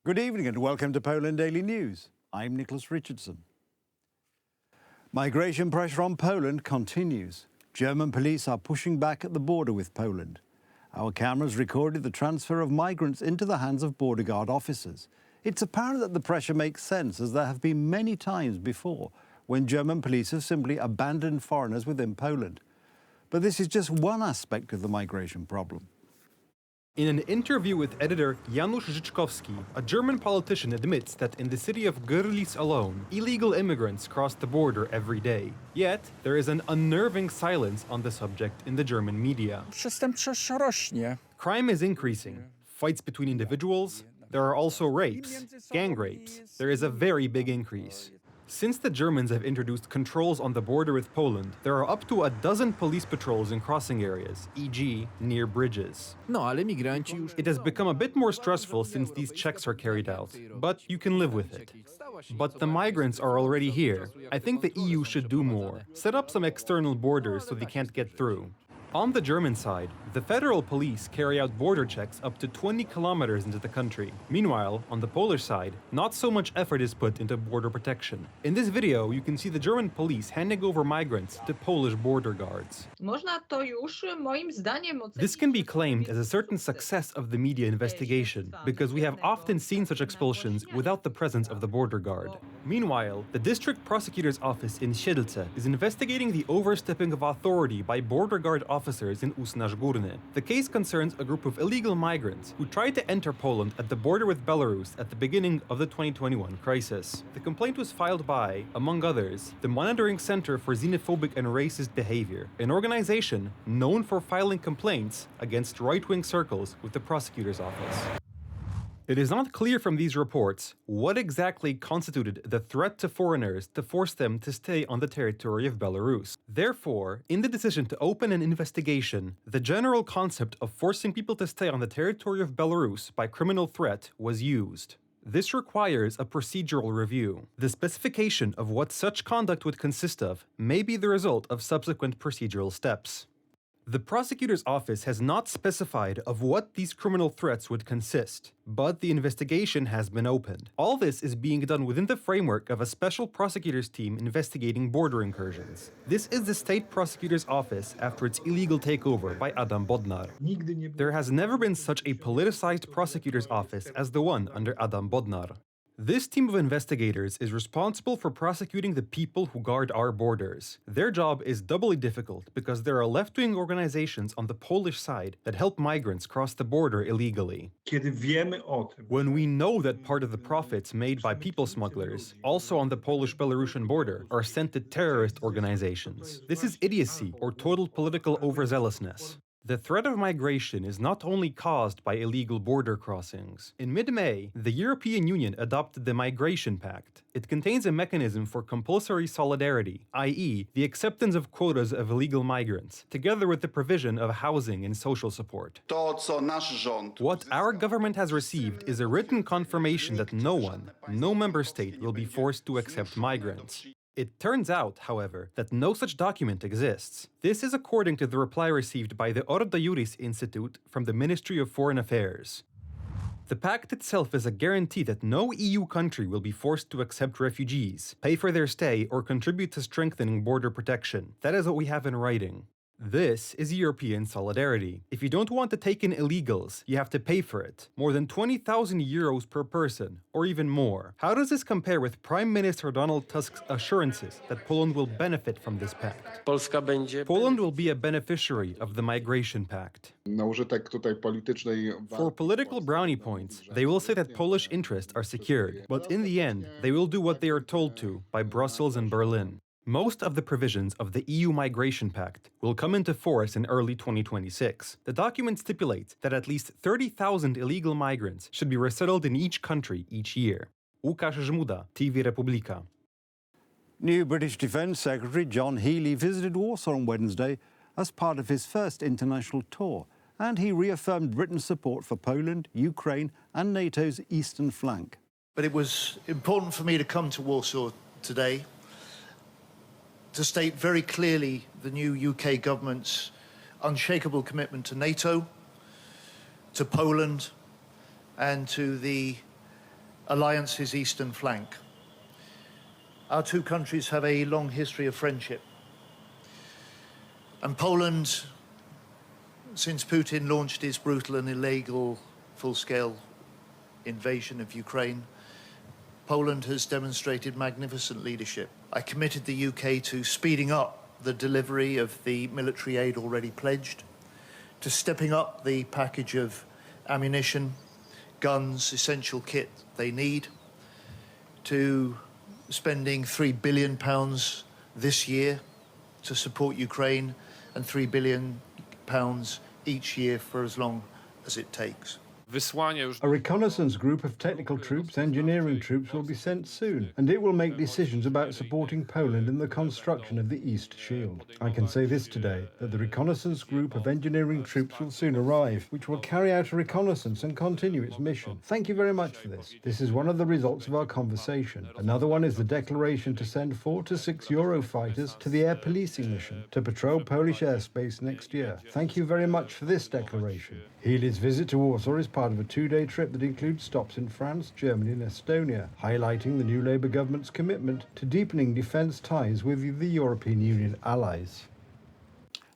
Good evening and welcome to Poland Daily News. I'm Nicholas Richardson. Migration pressure on Poland continues. German police are pushing back at the border with Poland. Our cameras recorded the transfer of migrants into the hands of border guard officers. It's apparent that the pressure makes sense, as there have been many times before when German police have simply abandoned foreigners within Poland. But this is just one aspect of the migration problem. In an interview with editor Janusz Życzkowski, a German politician admits that in the city of Görlitz alone, illegal immigrants cross the border every day. Yet, there is an unnerving silence on the subject in the German media. Przestępczość rośnie. Crime is increasing. Fights between individuals. There are also rapes, gang rapes. There is a very big increase. Since the Germans have introduced controls on the border with Poland, there are up to a dozen police patrols in crossing areas, e.g. near bridges. No, ale migranci już... It has become a bit more stressful since these checks are carried out, but you can live with it. But the migrants are already here. I think the EU should do more. Set up some external borders so they can't get through. On the German side, the federal police carry out border checks up to 20 kilometers into the country. Meanwhile, on the Polish side, not so much effort is put into border protection. In this video, you can see the German police handing over migrants to Polish border guards. This can be claimed as a certain success of the media investigation, because we have often seen such expulsions without the presence of the border guard. Meanwhile, the district prosecutor's office in Siedlce is investigating the overstepping of authority by border guard officers in Usnaż Górny. The case concerns a group of illegal migrants who tried to enter Poland at the border with Belarus at the beginning of the 2021 crisis. The complaint was filed by, among others, the Monitoring Center for Xenophobic and Racist Behavior, an organization known for filing complaints against right-wing circles with the prosecutor's office. It is not clear from these reports what exactly constituted the threat to foreigners to force them to stay on the territory of Belarus. Therefore, in the decision to open an investigation, the general concept of forcing people to stay on the territory of Belarus by criminal threat was used. This requires a procedural review. The specification of what such conduct would consist of may be the result of subsequent procedural steps. The prosecutor's office has not specified of what these criminal threats would consist, but the investigation has been opened. All this is being done within the framework of a special prosecutor's team investigating border incursions. This is the state prosecutor's office after its illegal takeover by Adam Bodnar. There has never been such a politicized prosecutor's office as the one under Adam Bodnar. This team of investigators is responsible for prosecuting the people who guard our borders. Their job is doubly difficult because there are left-wing organizations on the Polish side that help migrants cross the border illegally. When we know that part of the profits made by people smugglers, also on the Polish-Belarusian border, are sent to terrorist organizations, this is idiocy or total political overzealousness. The threat of migration is not only caused by illegal border crossings. In mid-May, the European Union adopted the Migration Pact. It contains a mechanism for compulsory solidarity, i.e., the acceptance of quotas of illegal migrants, together with the provision of housing and social support. What our government has received is a written confirmation that no one, no member state, will be forced to accept migrants. It turns out, however, that no such document exists. This is according to the reply received by the Ordo Iuris Institute from the Ministry of Foreign Affairs. The pact itself is a guarantee that no EU country will be forced to accept refugees, pay for their stay, or contribute to strengthening border protection. That is what we have in writing. This is European solidarity. If you don't want to take in illegals, you have to pay for it. More than 20,000 euros per person, or even more. How does this compare with Prime Minister Donald Tusk's assurances that Poland will benefit from this pact? Poland will be a beneficiary of the Migration Pact. For political brownie points, they will say that Polish interests are secured, but in the end, they will do what they are told to by Brussels and Berlin. Most of the provisions of the EU Migration Pact will come into force in early 2026. The document stipulates that at least 30,000 illegal migrants should be resettled in each country each year. Łukasz Żmuda, TV Republika. New British Defence Secretary John Healey visited Warsaw on Wednesday as part of his first international tour, and he reaffirmed Britain's support for Poland, Ukraine and NATO's eastern flank. But it was important for me to come to Warsaw today to state very clearly the new UK government's unshakable commitment to NATO, to Poland, and to the alliance's eastern flank. Our two countries have a long history of friendship. And Poland, since Putin launched his brutal and illegal full-scale invasion of Ukraine, Poland has demonstrated magnificent leadership. I committed the UK to speeding up the delivery of the military aid already pledged, to stepping up the package of ammunition, guns, essential kit they need, to spending £3 billion this year to support Ukraine and £3 billion each year for as long as it takes. A reconnaissance group of technical troops, engineering troops will be sent soon, and it will make decisions about supporting Poland in the construction of the East Shield. I can say this today, that the reconnaissance group of engineering troops will soon arrive, which will carry out a reconnaissance and continue its mission. Thank you very much for this. This is one of the results of our conversation. Another one is the declaration to send 4 to 6 Eurofighters to the air policing mission to patrol Polish airspace next year. Thank you very much for this declaration. Healy's visit to Warsaw is part of a 2-day trip that includes stops in France, Germany and Estonia, highlighting the new Labour government's commitment to deepening defence ties with the European Union allies.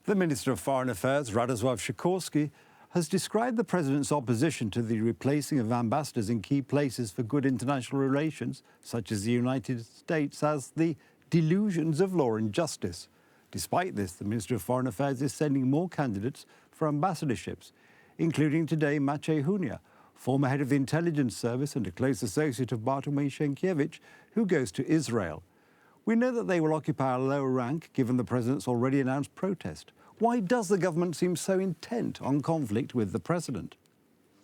The Minister of Foreign Affairs, Radosław Sikorski, has described the President's opposition to the replacing of ambassadors in key places for good international relations, such as the United States, as the delusions of law and justice. Despite this, the Minister of Foreign Affairs is sending more candidates for ambassadorships, including today Maciej Hunia, former head of the intelligence service and a close associate of Bartłomiej Sienkiewicz, who goes to Israel. We know that they will occupy a lower rank given the President's already announced protest. Why does the government seem so intent on conflict with the President?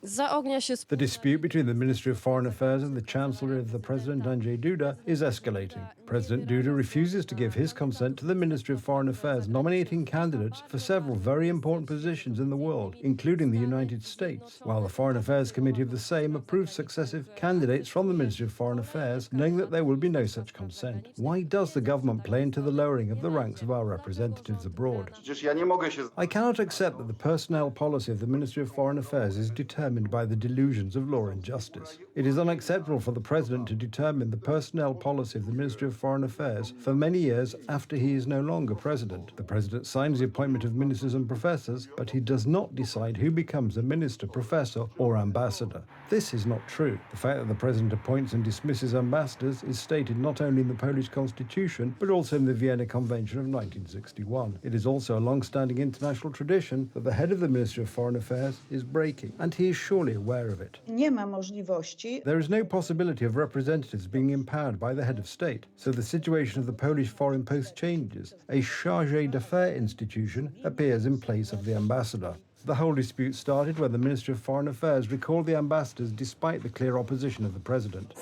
The dispute between the Ministry of Foreign Affairs and the Chancellor of the President, Andrzej Duda, is escalating. President Duda refuses to give his consent to the Ministry of Foreign Affairs nominating candidates for several very important positions in the world, including the United States, while the Foreign Affairs Committee of the same approves successive candidates from the Ministry of Foreign Affairs, knowing that there will be no such consent. Why does the government play into the lowering of the ranks of our representatives abroad? I cannot accept that the personnel policy of the Ministry of Foreign Affairs is determined by the delusions of law and justice. It is unacceptable for the President to determine the personnel policy of the Ministry of Foreign Affairs for many years after he is no longer President. The President signs the appointment of ministers and professors, but he does not decide who becomes a minister, professor or ambassador. This is not true. The fact that the President appoints and dismisses ambassadors is stated not only in the Polish Constitution, but also in the Vienna Convention of 1961. It is also a long-standing international tradition that the head of the Ministry of Foreign Affairs is breaking, and he is surely aware of it. There is no possibility of representatives being empowered by the head of state, so the situation of the Polish Foreign Post changes. A chargé d'affaires institution appears in place of the ambassador. The whole dispute started when the Ministry of Foreign Affairs recalled the ambassadors despite the clear opposition of the President.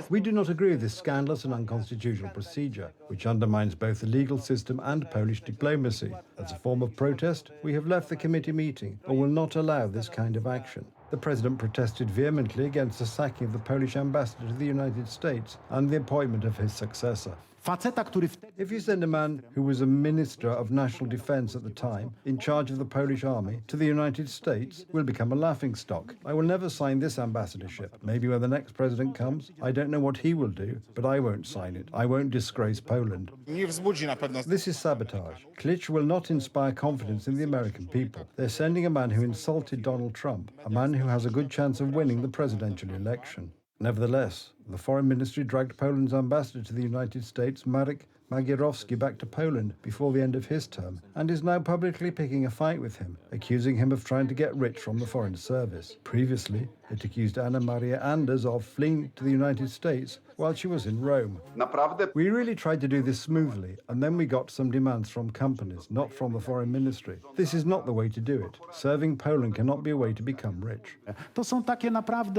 We do not agree with this scandalous and unconstitutional procedure, which undermines both the legal system and Polish diplomacy. As a form of protest, we have left the committee meeting and will not allow this kind of action. The President protested vehemently against the sacking of the Polish ambassador to the United States and the appointment of his successor. If you send a man who was a Minister of National Defense at the time, in charge of the Polish army, to the United States, we'll become a laughingstock. I will never sign this ambassadorship. Maybe when the next president comes, I don't know what he will do, but I won't sign it. I won't disgrace Poland. This is sabotage. Klitsch will not inspire confidence in the American people. They're sending a man who insulted Donald Trump, a man who has a good chance of winning the presidential election. Nevertheless, the Foreign Ministry dragged Poland's ambassador to the United States, Marek Magierowski, back to Poland before the end of his term, and is now publicly picking a fight with him, accusing him of trying to get rich from the Foreign Service. Previously, it accused Anna Maria Anders of fleeing to the United States while she was in Rome. We really tried to do this smoothly, and then we got some demands from companies, not from the Foreign Ministry. This is not the way to do it. Serving Poland cannot be a way to become rich.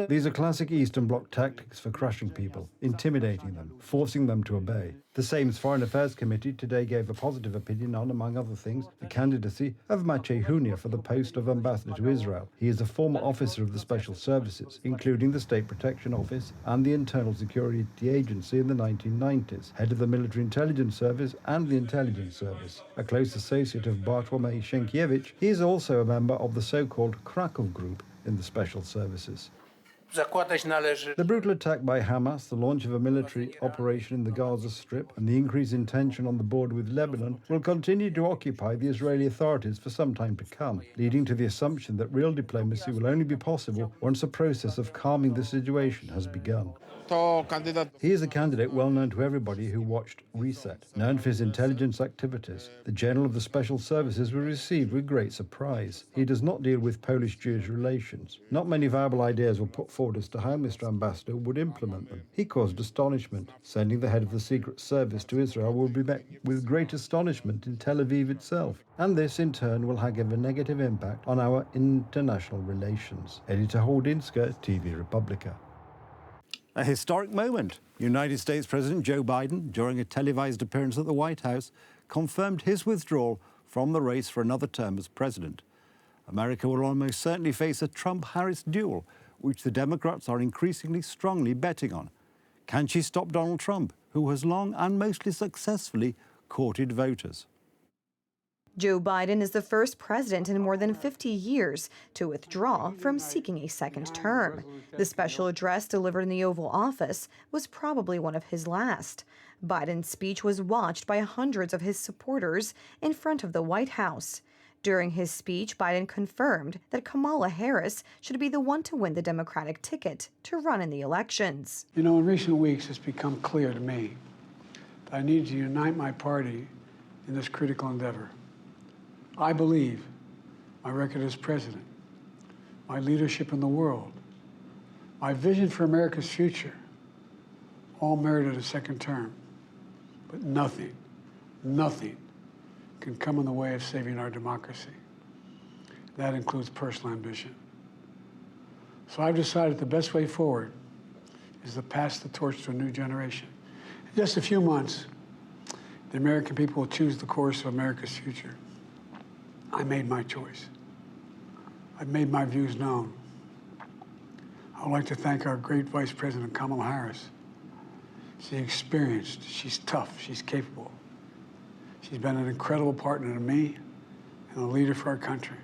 These are classic Eastern Bloc tactics for crushing people, intimidating them, forcing them to obey. The Sejm's Foreign Affairs Committee today gave a positive opinion on, among other things, the candidacy of Maciej Hunia for the post of ambassador to Israel. He is a former officer of the Special Services, including the State Protection Office and the Internal Security Agency in the 1990s, head of the Military Intelligence Service and the Intelligence Service. A close associate of Bartłomiej Sienkiewicz, he is also a member of the so-called Krakow Group in the Special Services. zakładać należy. The brutal attack by Hamas, the launch of a military operation in the Gaza Strip, and the increase in tension on the border with Lebanon will continue to occupy the Israeli authorities for some time to come, leading to the assumption that real diplomacy will only be possible once a process of calming the situation has begun. He is a candidate well known to everybody who watched Reset. Known for his intelligence activities, the General of the Special Services was received with great surprise. He does not deal with Polish-Jewish relations. Not many viable ideas were put forward as to how Mr. Ambassador would implement them. He caused astonishment. Sending the head of the Secret Service to Israel will be met with great astonishment in Tel Aviv itself. And this, in turn, will have a negative impact on our international relations. Editor Holdinska, TV Republica. A historic moment. United States President Joe Biden, during a televised appearance at the White House, confirmed his withdrawal from the race for another term as president. America will almost certainly face a Trump-Harris duel, which the Democrats are increasingly strongly betting on. Can she stop Donald Trump, who has long and mostly successfully courted voters? Joe Biden is the first president in more than 50 years to withdraw from seeking a second term. The special address delivered in the Oval Office was probably one of his last. Biden's speech was watched by hundreds of his supporters in front of the White House. During his speech, Biden confirmed that Kamala Harris should be the one to win the Democratic ticket to run in the elections. You know, in recent weeks, it's become clear to me that I need to unite my party in this critical endeavor. I believe my record as president, my leadership in the world, my vision for America's future, all merited a second term. But nothing can come in the way of saving our democracy. That includes personal ambition. So I've decided the best way forward is to pass the torch to a new generation. In just a few months, the American people will choose the course of America's future. I made my choice. I've made my views known. I would like to thank our great Vice President Kamala Harris. She's experienced, she's tough, she's capable. She's been an incredible partner to me and a leader for our country.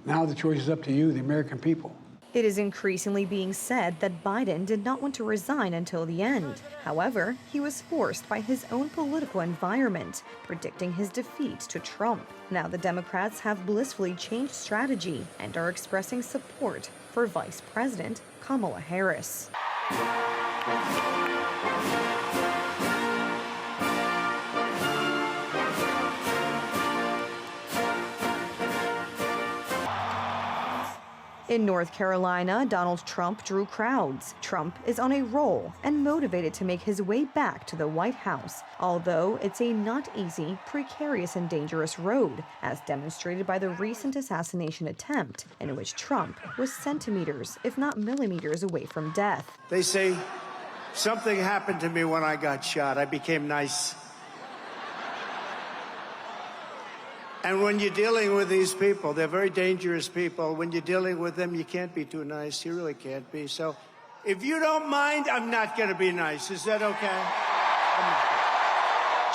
Now the choice is up to you, the American people. It is increasingly being said that Biden did not want to resign until the end. However, he was forced by his own political environment, predicting his defeat to Trump. Now the Democrats have blissfully changed strategy and are expressing support for Vice President Kamala Harris. In North Carolina, Donald Trump drew crowds. Trump is on a roll and motivated to make his way back to the White House, although it's a not easy, precarious, and dangerous road, as demonstrated by the recent assassination attempt, in which Trump was centimeters, if not millimeters, away from death. They say something happened to me when I got shot. I became nice. And when you're dealing with these people, they're very dangerous people. When you're dealing with them, you can't be too nice. You really can't be. So if you don't mind, I'm not going to be nice. Is that okay?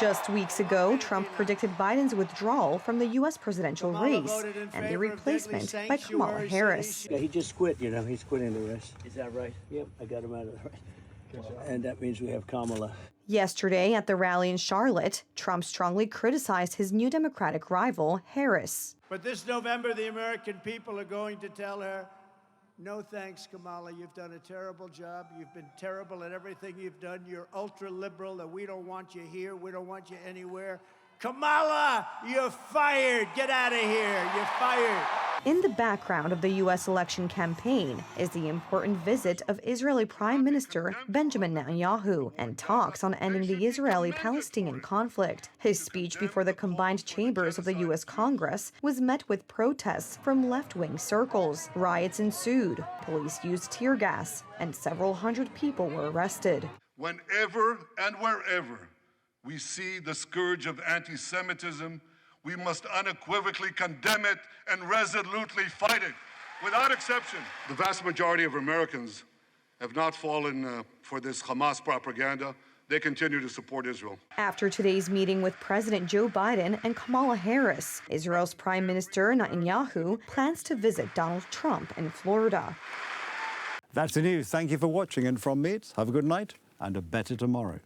Just weeks ago, Trump predicted Biden's withdrawal from the U.S. presidential race and the replacement by Kamala Harris. Yeah, he just quit, you know. He's quitting the race. Is that right? Yep, I got him out of the race. And that means we have Kamala. Yesterday at the rally in Charlotte, Trump strongly criticized his new Democratic rival, Harris. But this November, the American people are going to tell her, no thanks, Kamala. You've done a terrible job. You've been terrible at everything you've done. You're ultra-liberal, and we don't want you here. We don't want you anywhere. Kamala, you're fired. Get out of here. You're fired. In the background of the U.S. election campaign is the important visit of Israeli Prime Minister Benjamin Netanyahu and talks on ending the Israeli-Palestinian conflict. His speech before the combined chambers of the U.S. Congress was met with protests from left-wing circles. Riots ensued, police used tear gas, and several hundred people were arrested. Whenever and wherever we see the scourge of anti-Semitism, we must unequivocally condemn it and resolutely fight it, without exception. The vast majority of Americans have not fallen for this Hamas propaganda. They continue to support Israel. After today's meeting with President Joe Biden and Kamala Harris, Israel's Prime Minister Netanyahu plans to visit Donald Trump in Florida. That's the news. Thank you for watching, and from me, it's have a good night and a better tomorrow.